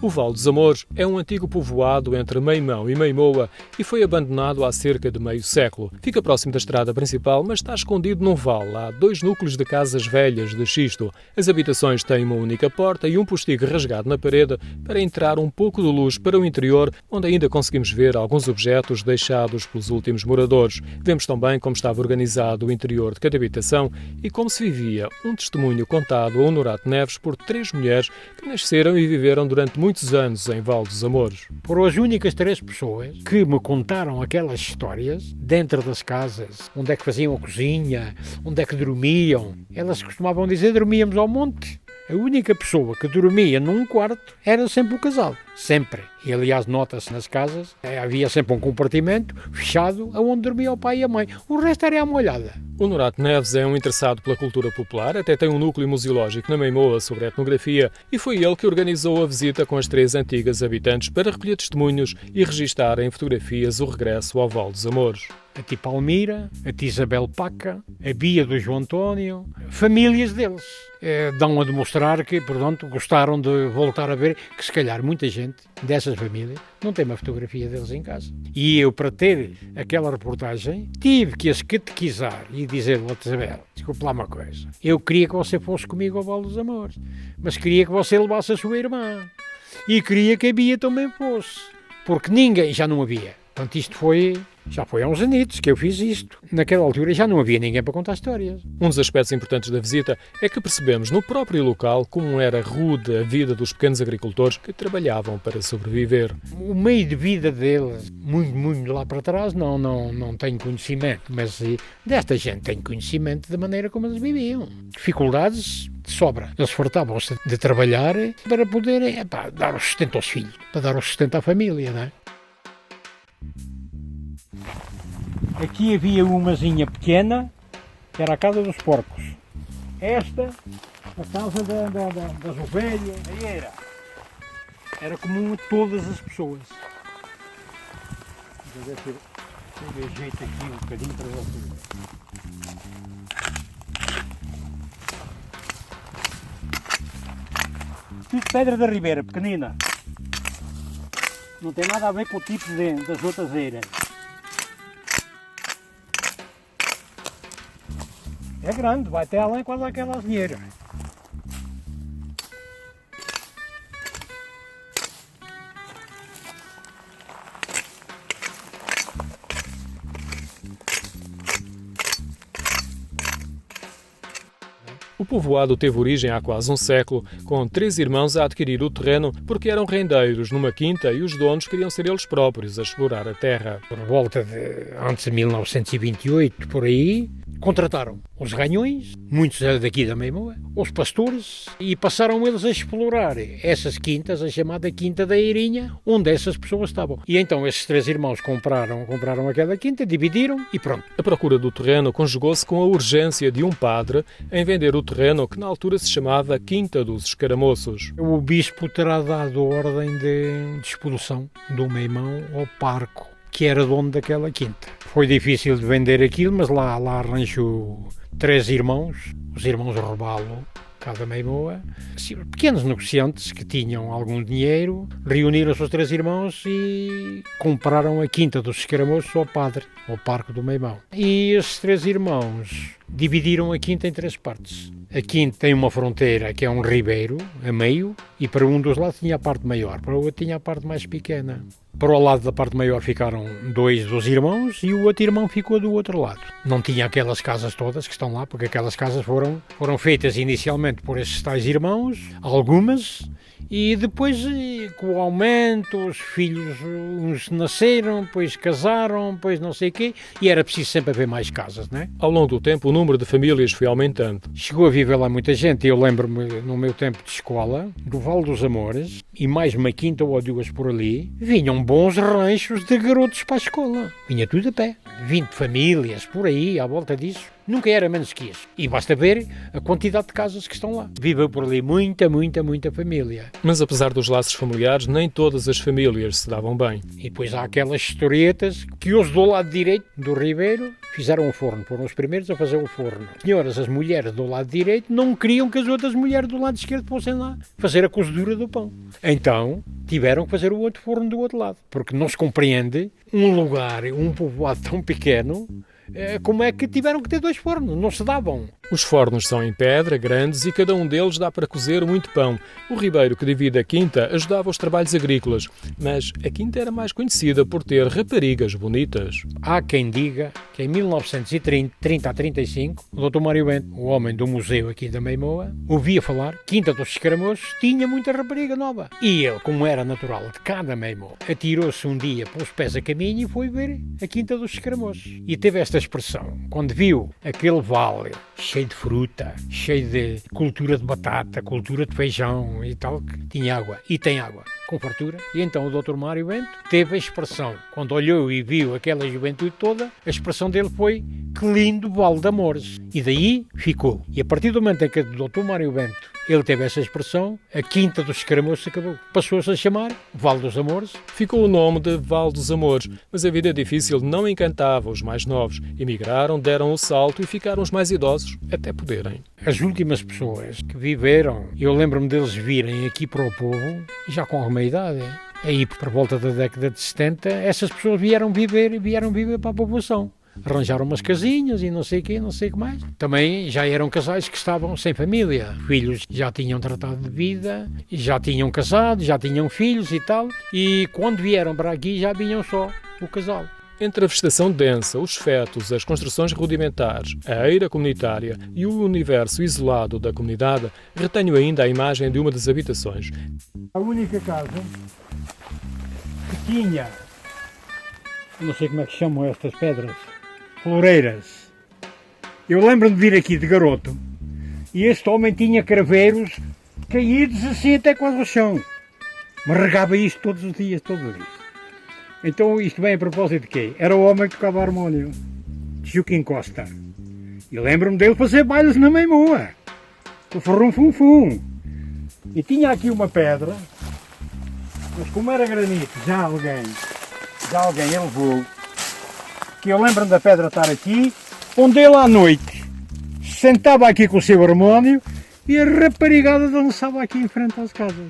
O Val dos Amores é um antigo povoado entre Meimão e Meimoa e foi abandonado há cerca de meio século. Fica próximo da estrada principal, mas está escondido num vale. Há 2 núcleos de casas velhas de xisto. As habitações têm uma única porta e um postigo rasgado na parede para entrar um pouco de luz para o interior, onde ainda conseguimos ver alguns objetos deixados pelos últimos moradores. Vemos também como estava organizado o interior de cada habitação e como se vivia, um testemunho contado a Honorato Neves por 3 mulheres que nasceram e viveram durante muitos anos em Val dos Amores. Foram as únicas 3 pessoas que me contaram aquelas histórias dentro das casas, onde é que faziam a cozinha, onde é que dormiam. Elas costumavam dizer: dormíamos ao monte. A única pessoa que dormia num quarto era sempre o casal, sempre. E aliás, nota-se nas casas, havia sempre um compartimento fechado onde dormia o pai e a mãe. O resto era à molhada. Honorato Neves é um interessado pela cultura popular, até tem um núcleo museológico na Meimoa sobre etnografia e foi ele que organizou a visita com as 3 antigas habitantes para recolher testemunhos e registar em fotografias o regresso ao Val dos Amores. A tia Palmira, a tia Isabel Paca, a Bia do João António, famílias deles. Dão a demonstrar que, portanto, gostaram de voltar a ver que, se calhar, muita gente dessas famílias não tem uma fotografia deles em casa. E eu, para ter aquela reportagem, tive que as catequizar e dizer: ó, Isabel, desculpe lá uma coisa, eu queria que você fosse comigo ao Val dos Amores, mas queria que você levasse a sua irmã e queria que a Bia também fosse, porque ninguém, já não havia. Portanto, já foi há uns anitos que eu fiz isto. Naquela altura já não havia ninguém para contar histórias. Um dos aspectos importantes da visita é que percebemos no próprio local como era rude a vida dos pequenos agricultores que trabalhavam para sobreviver. O meio de vida deles, muito lá para trás, não tenho conhecimento, mas desta gente tenho conhecimento da maneira como eles viviam. Dificuldades de sobra. Eles fartavam-se de trabalhar para poderem dar o sustento aos filhos, para dar o sustento à família, não é? Aqui havia umazinha pequena, que era a casa dos porcos. Esta, a casa das ovelhas, aí era comum a todas as pessoas. Vou ver se eu ajeito aqui um bocadinho para vocês. Tudo pedra da ribeira, pequenina. Não tem nada a ver com o tipo das outras eiras. É grande, vai até além quase àquela azinheira. O povoado teve origem há quase um século, com 3 irmãos a adquirir o terreno porque eram rendeiros numa quinta e os donos queriam ser eles próprios a explorar a terra. Por volta de antes de 1928, por aí, contrataram os ranhões, muitos daqui da Meimoa, os pastores, e passaram eles a explorar essas quintas, a chamada Quinta da Eirinha, onde essas pessoas estavam. E então esses 3 irmãos compraram aquela quinta, dividiram e pronto. A procura do terreno conjugou-se com a urgência de um padre em vender o terreno que na altura se chamava Quinta dos Escaramoços. O bispo terá dado ordem de expulsão do Meimão ao parco, que era dono daquela quinta. Foi difícil de vender aquilo, mas lá arranjou 3 irmãos, os irmãos Robalo, cá da Meimoa, pequenos negociantes que tinham algum dinheiro, reuniram-se os 3 irmãos e compraram a quinta dos Escaramoços ao padre, ao parque do Meimão. E esses 3 irmãos dividiram a quinta em 3 partes. A quinta tem uma fronteira que é um ribeiro, a meio, e para um dos lados tinha a parte maior, para o outro tinha a parte mais pequena. Para o lado da parte maior ficaram 2 dos irmãos e o outro irmão ficou do outro lado. Não tinha aquelas casas todas que estão lá, porque aquelas casas foram feitas inicialmente por esses tais irmãos, algumas, e depois, com o aumento, os filhos, uns nasceram, depois casaram, depois não sei o quê, e era preciso sempre haver mais casas, não é? Ao longo do tempo, o número de famílias foi aumentando. Chegou a viver lá muita gente. Eu lembro-me, no meu tempo de escola, do Val dos Amores, e mais uma quinta ou 2 por ali, vinham bons ranchos de garotos para a escola. Vinha tudo a pé. 20 famílias, por aí, à volta disso. Nunca era menos que isso. E basta ver a quantidade de casas que estão lá. Vive por ali muita família. Mas apesar dos laços familiares, nem todas as famílias se davam bem. E depois há aquelas historietas que os do lado direito do ribeiro fizeram um forno, foram os primeiros a fazer o forno. Senhoras, as mulheres do lado direito não queriam que as outras mulheres do lado esquerdo fossem lá fazer a cozedura do pão. Então tiveram que fazer o outro forno do outro lado, porque não se compreende um lugar, um povoado tão pequeno, como é que tiveram que ter 2 fornos, não se davam. Os fornos são em pedra, grandes, e cada um deles dá para cozer muito pão. O ribeiro que divide a quinta ajudava os trabalhos agrícolas, mas a quinta era mais conhecida por ter raparigas bonitas. Há quem diga que em 1930 a 35, o Dr. Mário Bento, o homem do museu aqui da Meimoa, ouvia falar que Quinta dos Escaramoços tinha muita rapariga nova. E ele, como era natural de cada Meimoa, atirou-se um dia pelos pés a caminho e foi ver a Quinta dos Escaramoços. E teve esta expressão, quando viu aquele vale cheio de fruta, cheio de cultura de batata, cultura de feijão e tal, que tinha água, e tem água, com fartura. E então o Dr. Mário Bento teve a expressão, quando olhou e viu aquela juventude toda, a expressão dele foi: que lindo Vale de Amores. E daí ficou. E a partir do momento em que o Dr. Mário Bento ele teve essa expressão, a Quinta dos Escaramoços acabou. Passou-se a chamar Vale dos Amores. Ficou o nome de Vale dos Amores, mas a vida difícil não encantava os mais novos. Emigraram, deram o salto e ficaram os mais idosos até poderem. As últimas pessoas que viveram, eu lembro-me deles virem aqui para o povo, já com alguma idade, aí por volta da década de 70, essas pessoas vieram viver para a população. Arranjaram umas casinhas e não sei o quê, não sei o que mais. Também já eram casais que estavam sem família. Filhos já tinham tratado de vida, já tinham casado, já tinham filhos e tal. E quando vieram para aqui já vinham só o casal. Entre a vegetação densa, os fetos, as construções rudimentares, a eira comunitária e o universo isolado da comunidade, retenho ainda a imagem de uma das habitações. A única casa que tinha, não sei como é que chamam estas pedras, floreiras. Eu lembro-me de vir aqui de garoto e este homem tinha craveiros caídos assim até quase ao chão. Mas regava isto todos os dias, Então isto vem a propósito de quê? Era o homem que tocava harmónio, Joaquim Costa. E lembro-me dele fazer bailes na Meimoa, o Ferrum-Fum-Fum. E tinha aqui uma pedra, mas como era granito, já alguém levou, que eu lembro-me da pedra estar aqui, onde ele à noite sentava aqui com o seu harmónio e a raparigada dançava aqui em frente às casas.